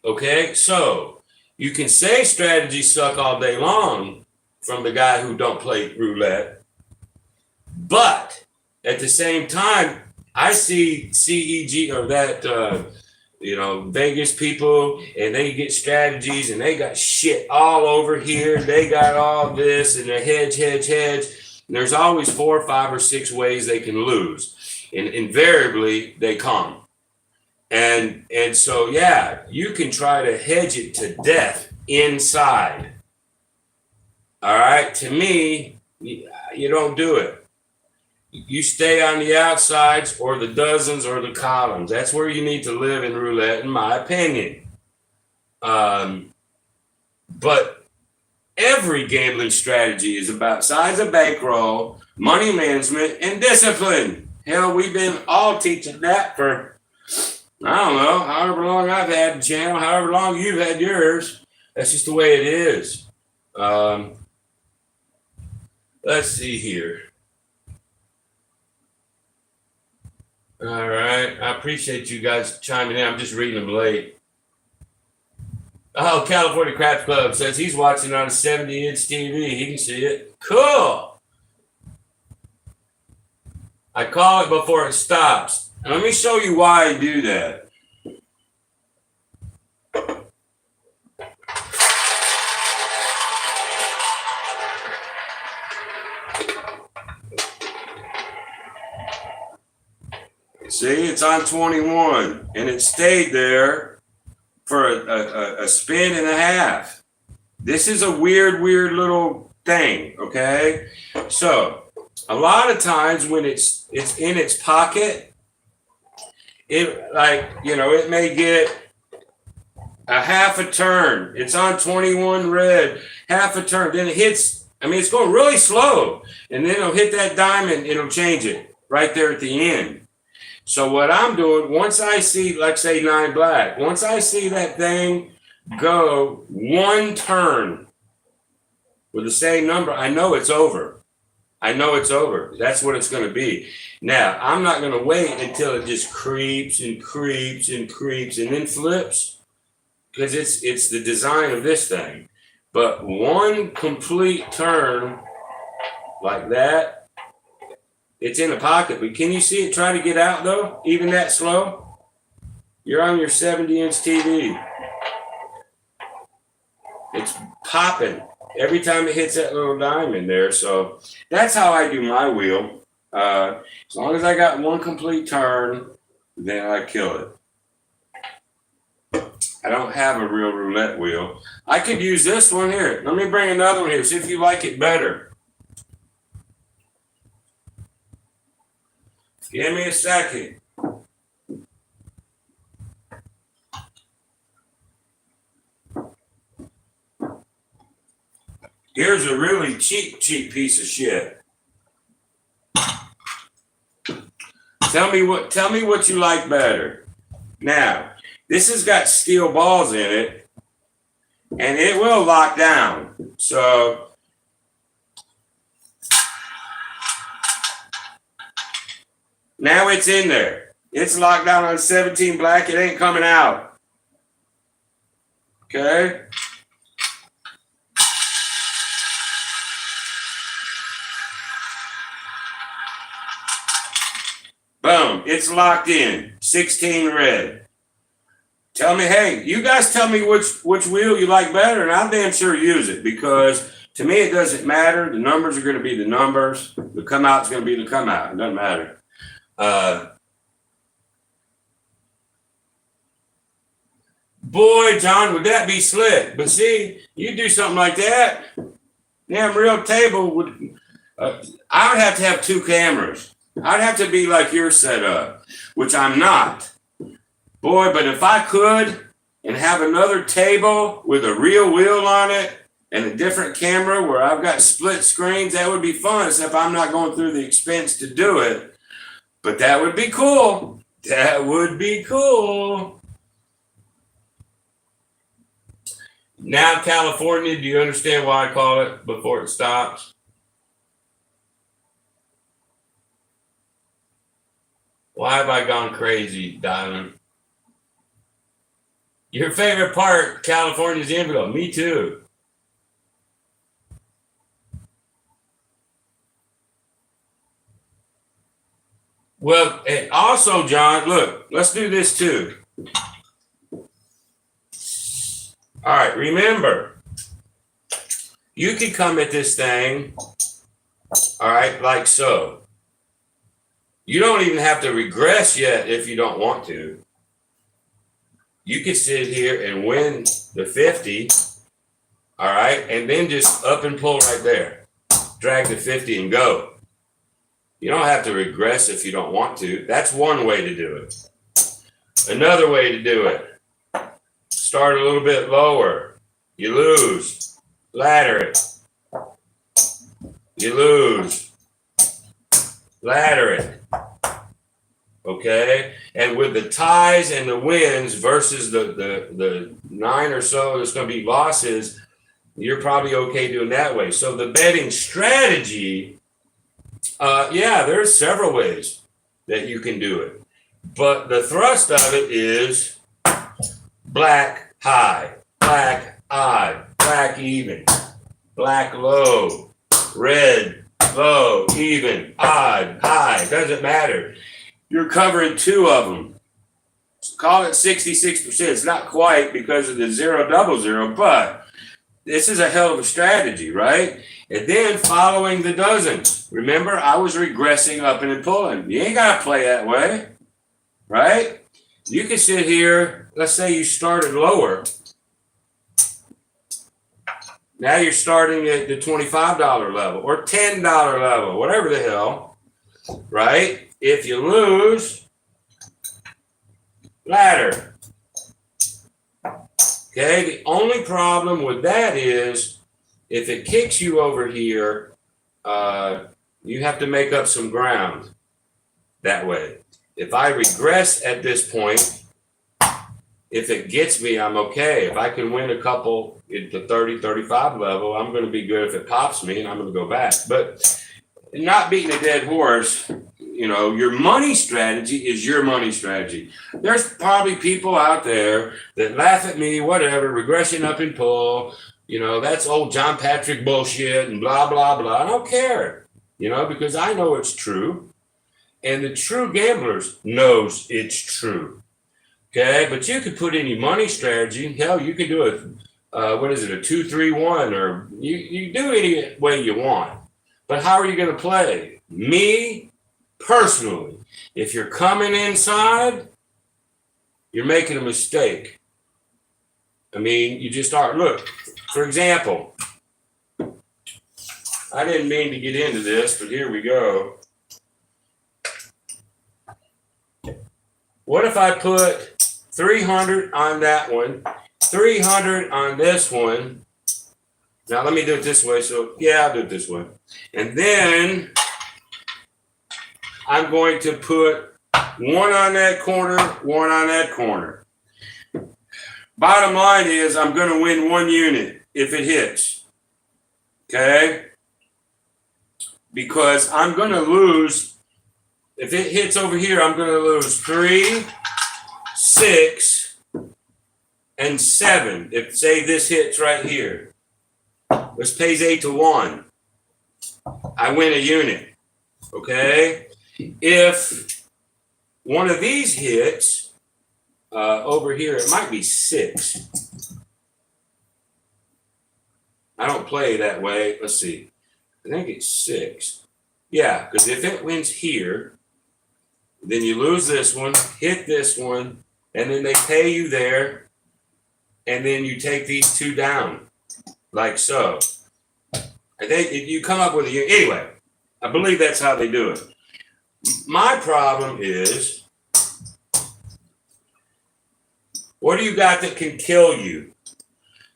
Okay, so you can say strategies suck all day long from the guy who don't play roulette, but at the same time, I see CEG or that Vegas people, and they get strategies, and they got shit all over here. They got all this, and they hedge. And there's always 4, 5, or 6 ways they can lose, and invariably they come. And so yeah, you can try to hedge it to death inside. All right, to me, you don't do it. You stay on the outsides or the dozens or the columns. That's where you need to live in roulette, in my opinion. But every gambling strategy is about size of bankroll, money management, and discipline. Hell, we've been all teaching that for, I don't know, however long I've had the channel, however long you've had yours. That's just the way it is. Let's see here. All right. I appreciate you guys chiming in. I'm just reading them late. Oh, California Craps Club says he's watching on a 70-inch TV. He can see it. Cool. I call it before it stops. And let me show you why I do that. See, it's on 21, and it stayed there for a spin and a half. This is a weird little thing, okay? So, a lot of times when it's in its pocket, it may get a half a turn. It's on 21 red, half a turn. Then it hits, it's going really slow, and then it'll hit that diamond, it'll change it right there at the end. So what I'm doing, once I see, like say 9 black, once I see that thing go 1 turn with the same number, I know it's over. That's what it's going to be. Now, I'm not going to wait until it just creeps and creeps and creeps and then flips, because it's the design of this thing. But 1 complete turn like that, it's in the pocket, but can you see it try to get out though? Even that slow? You're on your 70-inch TV. It's popping every time it hits that little diamond there. So that's how I do my wheel. As long as I got 1 complete turn, then I kill it. I don't have a real roulette wheel. I could use this one here. Let me bring another one here. See if you like it better. Give me a second. Here's a really cheap piece of shit. Tell me what you like better. Now, this has got steel balls in it, and it will lock down. So now it's in there. It's locked down on 17 black. It ain't coming out. Okay? Boom. It's locked in. 16 red. Tell me, hey, you guys tell me which wheel you like better, and I'll damn sure use it, because to me it doesn't matter. The numbers are going to be the numbers. The come out's going to be the come out. It doesn't matter. Boy, John, would that be slick? But see, you do something like that, damn real table would. I would have to have 2 cameras. I'd have to be like your setup, which I'm not. Boy, but if I could and have another table with a real wheel on it and a different camera where I've got split screens, that would be fun, except I'm not going through the expense to do it. But that would be cool. That would be cool. Now, California, do you understand why I call it before it stops? Why have I gone crazy, Diamond? Your favorite part, California's envelope. Me too. Well, and also, John, look, let's do this too. All right, remember, you can come at this thing, all right, like so. You don't even have to regress yet if you don't want to. You can sit here and win the 50, all right, and then just up and pull right there. Drag the 50 and go. You don't have to regress if you don't want to. That's one way to do it. Another way to do it, start a little bit lower. You lose. Ladder it. You lose. Ladder it. Okay? And with the ties and the wins versus the 9 or so that's going to be losses, you're probably okay doing that way. So the betting strategy, yeah, there's several ways that you can do it. But the thrust of it is black high, black odd, black even, black low, red, low, even, odd, high. Doesn't matter. You're covering 2 of them. Call it 66%. It's not quite because of the 0-0-0, but this is a hell of a strategy, right? And then following the dozens. Remember, I was regressing up and pulling. You ain't got to play that way, right? You can sit here. Let's say you started lower. Now you're starting at the $25 level or $10 level, whatever the hell, right? If you lose, ladder. Okay, the only problem with that is if it kicks you over here, you have to make up some ground that way. If I regress at this point, if it gets me, I'm okay. If I can win a couple at the 30, 35 level, I'm going to be good. If it pops me, and I'm going to go back. But not beating a dead horse, you know, your money strategy is your money strategy. There's probably people out there that laugh at me, whatever, regression up and pull, you know, that's old John Patrick bullshit and blah, blah, blah. I don't care, you know, because I know it's true. And the true gamblers knows it's true. Okay, but you could put any money strategy. Hell, you could do a, what is it, a 2-3-1, or you do any way you want. But how are you going to play? Me, personally, if you're coming inside, you're making a mistake. I mean, you just are. Look, for example, I didn't mean to get into this, but here we go. What if I put 300 on that one, 300 on this one? Now let me do it this way. So yeah, I'll do it this way. And then I'm going to put 1 on that corner, 1 on that corner. Bottom line is I'm going to win 1 unit if it hits. Okay? Because I'm going to lose. If it hits over here, I'm going to lose 3, 6, and 7. If, say, this hits right here. This pays 8-1. I win a unit. Okay? If one of these hits over here, it might be 6. I don't play that way. Let's see. I think it's 6. Yeah, because if it wins here, then you lose this one, hit this one, and then they pay you there, and then you take these 2 down, like so. I think you come up with a, anyway, I believe that's how they do it. My problem is, what do you got that can kill you?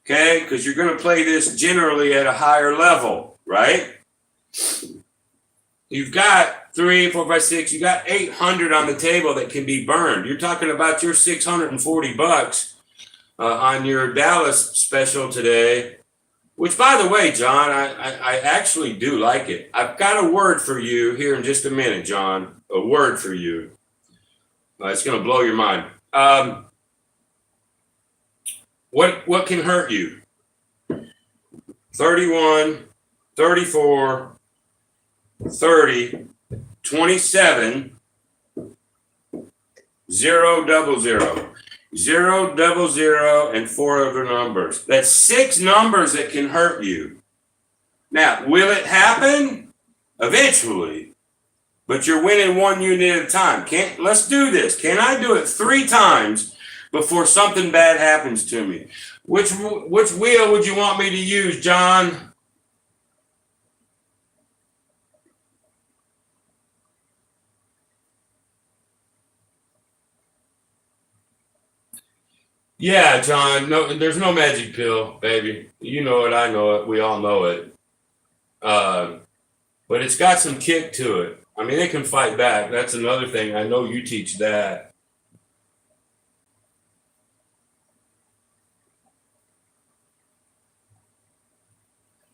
Okay, because you're going to play this generally at a higher level, right? You've got 3, 4, 5, 6. You got 800 on the table that can be burned. You're talking about your $640 on your Dallas special today. Which, by the way, John, I actually do like it. I've got a word for you here in just a minute, John. A word for you. It's going to blow your mind. What can hurt you? 31, 34, 30, 27, 0-0-0. 0, double zero, and 4 other numbers. That's 6 numbers that can hurt you. Now, will it happen? Eventually. But you're winning 1 unit at a time. Let's do this. Can I do it 3 times before something bad happens to me? Which wheel would you want me to use, John? Yeah, John. No, there's no magic pill, baby. You know it. I know it. We all know it. But it's got some kick to it. I mean, it can fight back. That's another thing. I know you teach that.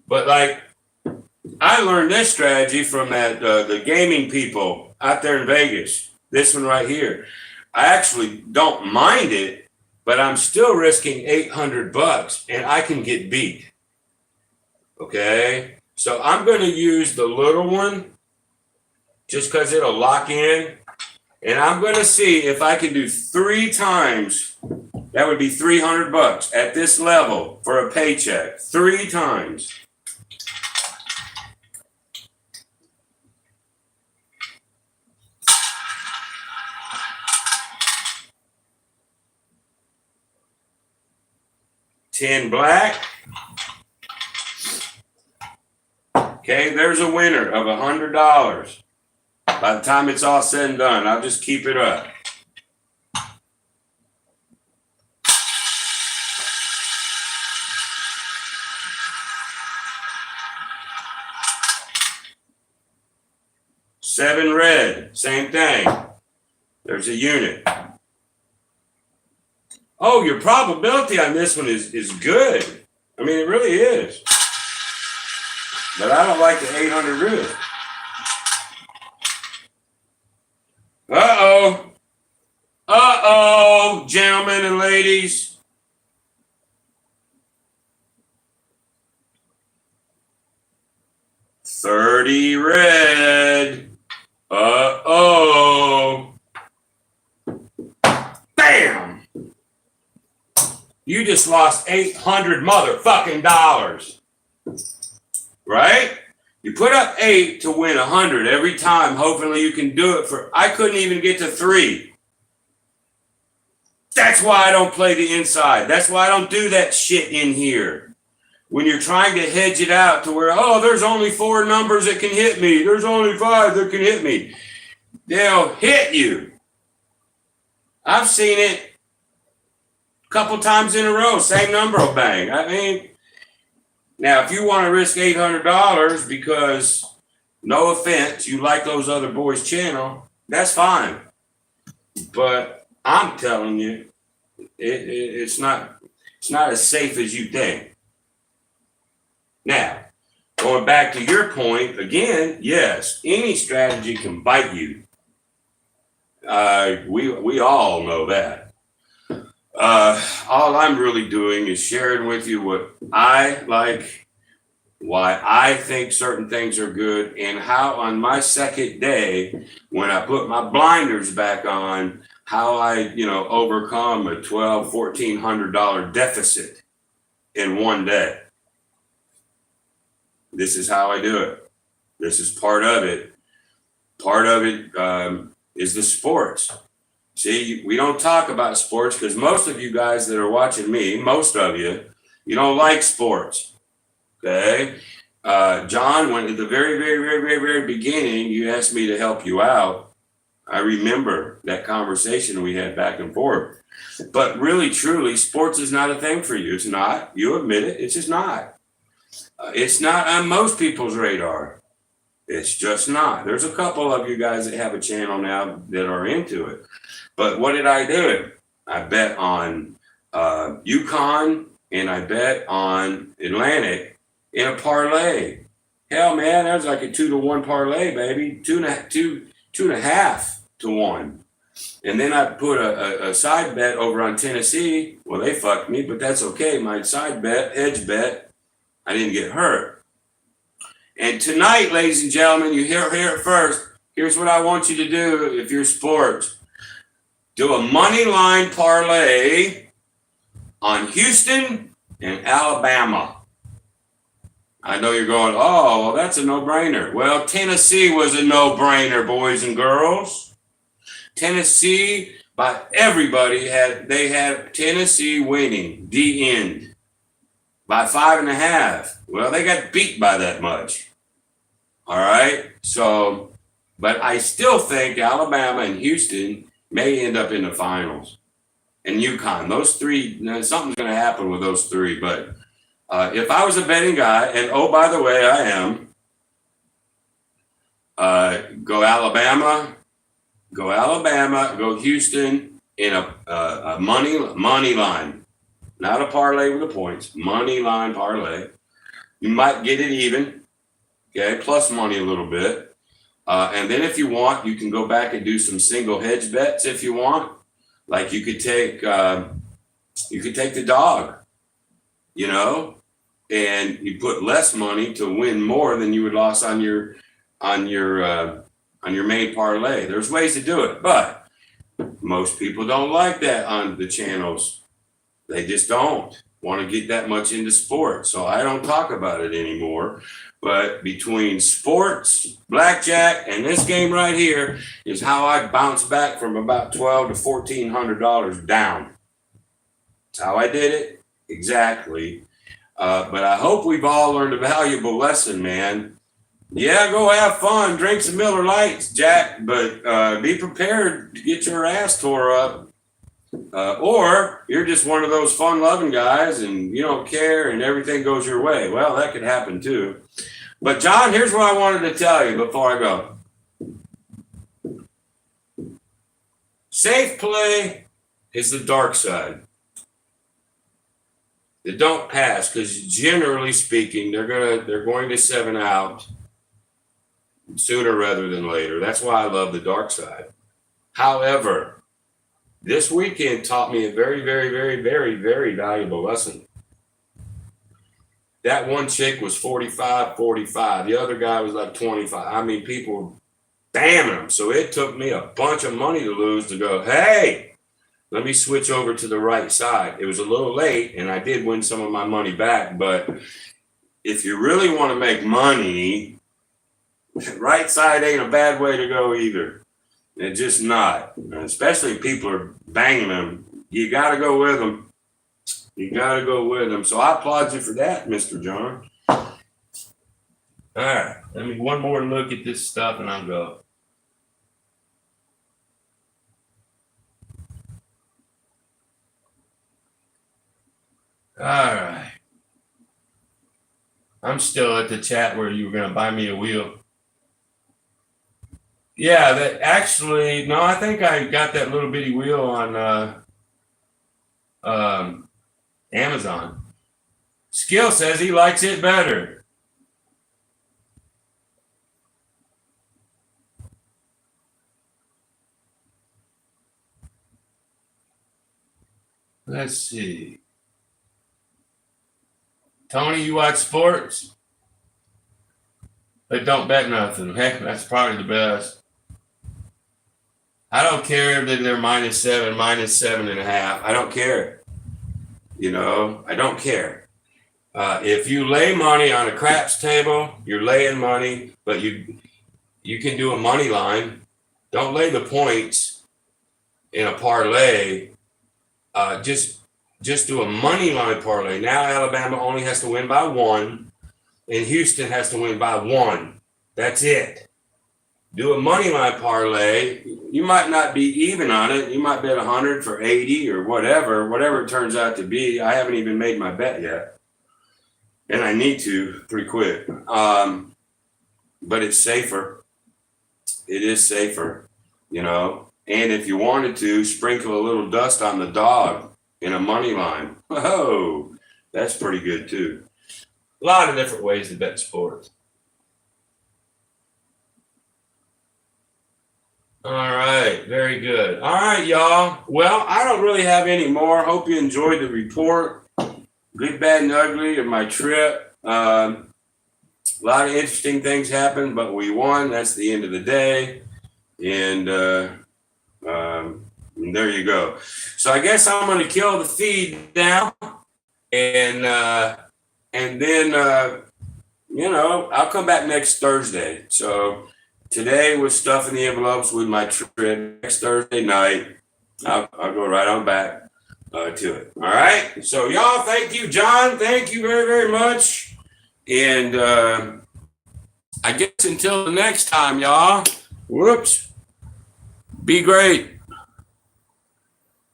But like, I learned this strategy from the gaming people out there in Vegas. This one right here. I actually don't mind it, but I'm still risking $800 and I can get beat. Okay. So I'm going to use the little one just because it'll lock in. And I'm going to see if I can do 3 times. That would be $300 at this level for a paycheck. 3 times. $10 black. Okay, there's a winner of $100. By the time it's all said and done, I'll just keep it up. $7 red, same thing. There's a unit. Oh, your probability on this one is good. I mean, it really is. But I don't like the 800 risk. Uh-oh. Uh-oh, gentlemen and ladies. $30 red. Uh-oh. Bam! You just lost $800 motherfucking dollars. Right? You put up 8 to win 100 every time. Hopefully you can do it I couldn't even get to 3. That's why I don't play the inside. That's why I don't do that shit in here. When you're trying to hedge it out to where, oh, there's only 4 numbers that can hit me. There's only 5 that can hit me. They'll hit you. I've seen it a couple times in a row. Same number will bang. I mean, now, if you want to risk $800 because, no offense, you like those other boys' channel, that's fine. But I'm telling you, it's not as safe as you think. Now, going back to your point, again, yes, any strategy can bite you. We all know that. All I'm really doing is sharing with you what I like, why I think certain things are good, and how on my second day, when I put my blinders back on, how I, overcome a $1,200, $1,400 deficit in one day. This is how I do it. This is part of it. Part of it is the sports. See, we don't talk about sports because most of you guys that are watching me, most of you don't like sports. Okay? John, when at the very, very, very, very, very beginning, you asked me to help you out. I remember that conversation we had back and forth. But really, truly, sports is not a thing for you. It's not. You admit it. It's just not. It's not on most people's radar. It's just not. There's a couple of you guys that have a channel now that are into it. But what did I do? I bet on UConn and I bet on Atlantic in a parlay. Hell, man, that was like a 2-to-1 parlay, baby. 2.5 to 1. And then I put a side bet over on Tennessee. Well, they fucked me, but that's okay. My side bet, edge bet, I didn't get hurt. And tonight, ladies and gentlemen, you hear it first. Here's what I want you to do if you're sports. Do a money line parlay on Houston and Alabama. I know you're going, oh, well, that's a no-brainer. Well, Tennessee was a no-brainer, boys and girls. Tennessee, by everybody, had Tennessee winning the end by 5.5. Well, they got beat by that much. All right. So, but I still think Alabama and Houston may end up in the finals. And UConn, those three, something's going to happen with those three. But if I was a betting guy, and oh, by the way, I am, go Alabama, go Houston in a money line, not a parlay with the points, money line parlay. You might get it even, okay, plus money a little bit. And then if you want, you can go back and do some single hedge bets if you want. Like you could take the dog, you know, and you put less money to win more than you would lose on your main parlay. There's ways to do it, but most people don't like that on the channels. They just don't want to get that much into sports. So I don't talk about it anymore. But between sports, blackjack, and this game right here is how I bounced back from about $1,200 to $1,400 down. That's how I did it. Exactly. But I hope we've all learned a valuable lesson, man. Yeah, go have fun. Drink some Miller Lights, Jack, but be prepared to get your ass tore up. Or you're just one of those fun-loving guys and you don't care and everything goes your way. Well, that could happen too. But John, here's what I wanted to tell you before I go. Safe play is the dark side. The don't pass, because generally speaking, they're going to 7 out sooner rather than later. That's why I love the dark side. However, this weekend taught me a very, very, very, very, very valuable lesson. That one chick was 45. The other guy was like 25. I mean, people were bamming them. So it took me a bunch of money to lose to go, hey, let me switch over to the right side. It was a little late, and I did win some of my money back. But if you really want to make money, right side ain't a bad way to go either. It's just not. Especially if people are banging them. You got to go with them. You got to go with them. So I applaud you for that, Mr. John. All right. Let me one more look at this stuff and I'll go. All right. I'm still at the chat where you were going to buy me a wheel. Yeah, that actually, no, I think I got that little bitty wheel on Amazon. Skill says he likes it better. Let's see. Tony, you watch sports? But don't bet nothing. Heck, that's probably the best. I don't care that they're -7, -7.5. I don't care. You know, I don't care. If you lay money on a craps table, you're laying money, but you can do a money line. Don't lay the points in a parlay. Just do a money line parlay. Now Alabama only has to win by 1, and Houston has to win by 1. That's it. Do a money line parlay. You might not be even on it. You might bet 100 for 80 or whatever it turns out to be. I haven't even made my bet yet, and I need to pretty quick. But it's safer. It is safer, you know. And if you wanted to, sprinkle a little dust on the dog in a money line. Oh, that's pretty good too. A lot of different ways to bet sports. All right, very good. All right, y'all. Well, I don't really have any more. Hope you enjoyed the report. Good, bad, and ugly of my trip. A lot of interesting things happened, but we won. That's the end of the day. And And there you go. So I guess I'm going to kill the feed now, and then I'll come back next Thursday. So today was stuffing the envelopes with my trip. Next Thursday night, I'll go right on back to it. All right. So y'all, thank you, John. Thank you very, very much. And I guess until the next time, y'all. Whoops. Be great.